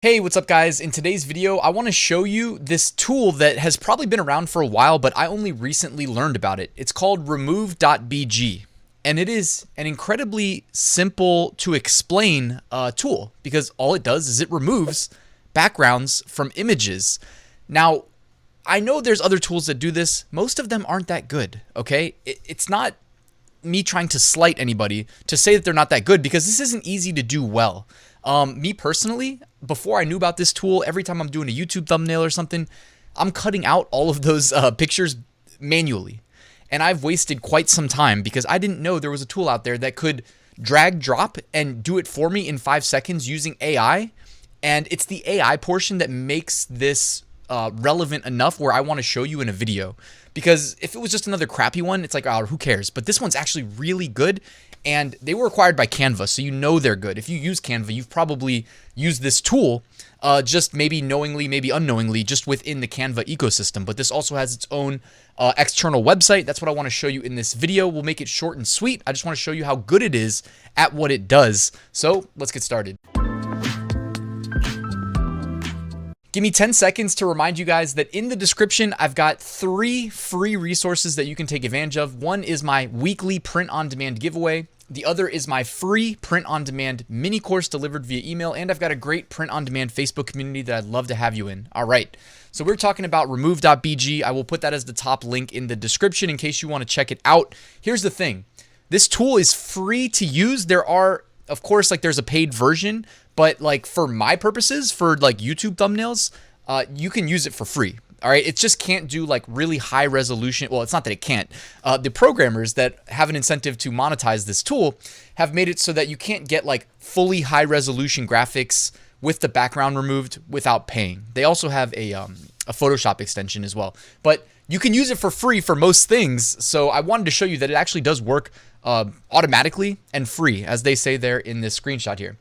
Hey, what's up guys? In today's video, I want to show you this tool that has probably been around for a while, but I only recently learned about it. It's called remove.bg, and it is an incredibly simple to explain tool because all it does is it removes backgrounds from images. Now, I know there's other tools that do this. Most of them aren't that good, okay? It's not me trying to slight anybody to say that they're not that good because this isn't easy to do well. Me personally, before I knew about this tool, every time I'm doing a YouTube thumbnail or something, I'm cutting out all of those pictures manually. And I've wasted quite some time because I didn't know there was a tool out there that could drag, drop, and do it for me in 5 seconds using AI. And it's the AI portion that makes this relevant enough where I want to show you in a video. Because if it was just another crappy one, it's like, oh, who cares? But this one's actually really good. And they were acquired by Canva, so you know they're good. If you use Canva, you've probably used this tool just maybe knowingly, maybe unknowingly, just within the Canva ecosystem. But this also has its own external website. That's what I want to show you in this video. We'll make it short and sweet. I just want to show you how good it is at what it does. So let's get started. Give me 10 seconds to remind you guys that in the description, I've got 3 free resources that you can take advantage of. One is my weekly print-on-demand giveaway. The other is my free print-on-demand mini course delivered via email. And I've got a great print-on-demand Facebook community that I'd love to have you in. All right. So we're talking about remove.bg. I will put that as the top link in the description in case you want to check it out. Here's the thing. This tool is free to use. There are, of course, like there's a paid version, but like for my purposes, for like YouTube thumbnails, you can use it for free. All right. It just can't do like really high resolution. Well, it's not that it can't. The programmers that have an incentive to monetize this tool have made it so that you can't get like fully high resolution graphics with the background removed without paying. They also have a Photoshop extension as well, but you can use it for free for most things. So I wanted to show you that it actually does work automatically and free, as they say there in this screenshot here.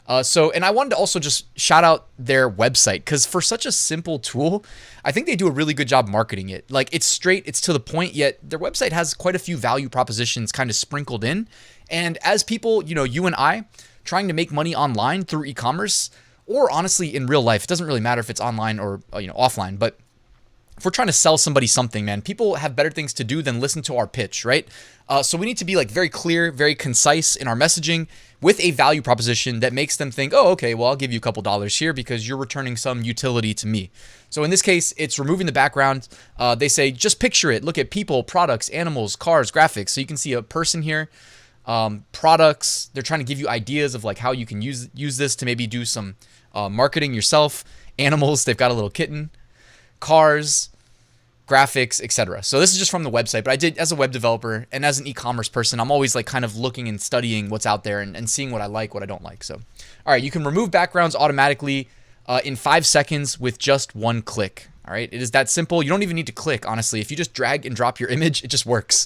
And I wanted to also just shout out their website because for such a simple tool, I think they do a really good job marketing it. Like it's straight, it's to the point, yet their website has quite a few value propositions kind of sprinkled in. And as people, you and I trying to make money online through e-commerce or honestly in real life, it doesn't really matter if it's online or, offline, but if we're trying to sell somebody something, man, people have better things to do than listen to our pitch, right? So we need to be like very clear, very concise in our messaging with a value proposition that makes them think, oh, okay, well, I'll give you a couple dollars here because you're returning some utility to me. So in this case, it's removing the background. They say, just picture it. Look at people, products, animals, cars, graphics. So you can see a person here, products. They're trying to give you ideas of like how you can use this to maybe do some marketing yourself. Animals, they've got a little kitten. Cars, graphics, etc. So this is just from the website, but I did as a web developer and as an e-commerce person, I'm always like kind of looking and studying what's out there and seeing what I like, what I don't like. So, all right, you can remove backgrounds automatically in 5 seconds with just one click. All right, it is that simple. You don't even need to click, honestly. If you just drag and drop your image, it just works.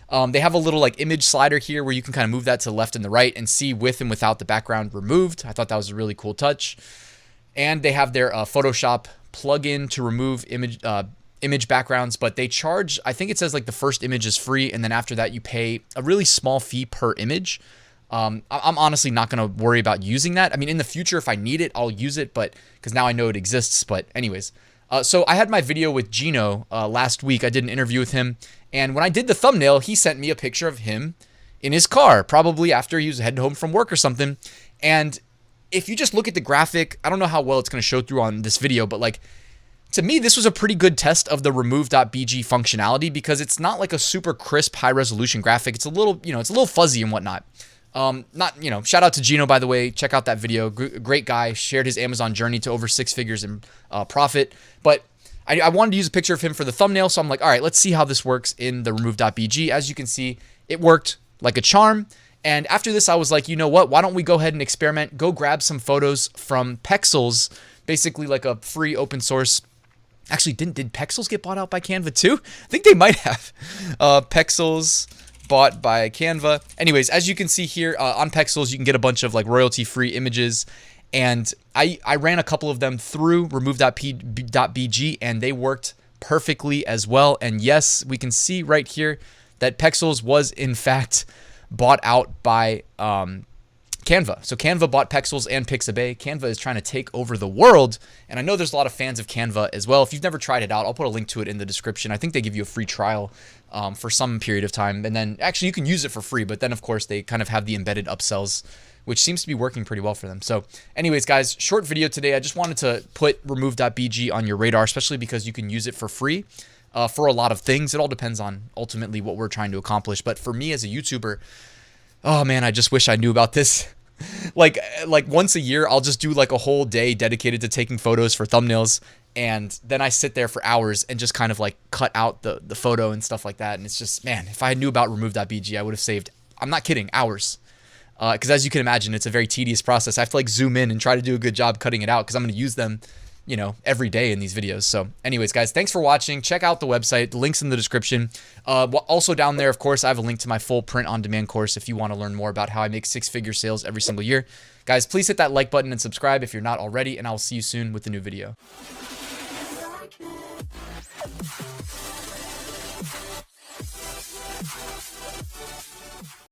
They have a little like image slider here where you can kind of move that to the left and the right and see with and without the background removed. I thought that was a really cool touch. And they have their Photoshop plugin to remove image backgrounds, but they charge, I think it says like the first image is free, and then after that you pay a really small fee per image. I'm honestly not going to worry about using that. I mean, in the future, if I need it, I'll use it, but because now I know it exists. But anyways, so I had my video with Gino last week. I did an interview with him, and when I did the thumbnail, he sent me a picture of him in his car, probably after he was heading home from work or something. And if you just look at the graphic, I don't know how well it's going to show through on this video, but like to me, this was a pretty good test of the remove.bg functionality because it's not like a super crisp, high resolution graphic. It's a little, it's a little fuzzy and whatnot. Shout out to Gino, by the way. Check out that video. Great guy. Shared his Amazon journey to over 6 figures in profit. But I wanted to use a picture of him for the thumbnail. So I'm like, all right, let's see how this works in the remove.bg. As you can see, it worked like a charm. And after this, I was like, you know what? Why don't we go ahead and experiment? Go grab some photos from Vexels, basically like a free open source. Actually, did Vexels get bought out by Canva too? I think they might have. Vexels bought by Canva. Anyways, as you can see here on Vexels, you can get a bunch of like royalty-free images. And I ran a couple of them through remove.bg and they worked perfectly as well. And yes, we can see right here that Vexels was in fact bought out by Canva. So Canva bought Vexels and Pixabay. Canva is trying to take over the world. And I know there's a lot of fans of Canva as well. If you've never tried it out, I'll put a link to it in the description. I think they give you a free trial for some period of time. And then actually you can use it for free. But then, of course, they kind of have the embedded upsells, which seems to be working pretty well for them. So anyways, guys, short video today. I just wanted to put remove.bg on your radar, especially because you can use it for free for a lot of things. It all depends on ultimately what we're trying to accomplish. But for me as a YouTuber, oh man, I just wish I knew about this. like once a year, I'll just do like a whole day dedicated to taking photos for thumbnails. And then I sit there for hours and just kind of like cut out the photo and stuff like that. And it's just, man, if I knew about remove.bg, I would have saved, I'm not kidding, hours. Because as you can imagine, it's a very tedious process. I have to like zoom in and try to do a good job cutting it out because I'm going to use them, you know, every day in these videos. So anyways, guys, thanks for watching. Check out the website. The link's in the description. Also down there, of course, I have a link to my full print-on-demand course if you want to learn more about how I make six-figure sales every single year. Guys, please hit that like button and subscribe if you're not already, and I'll see you soon with a new video.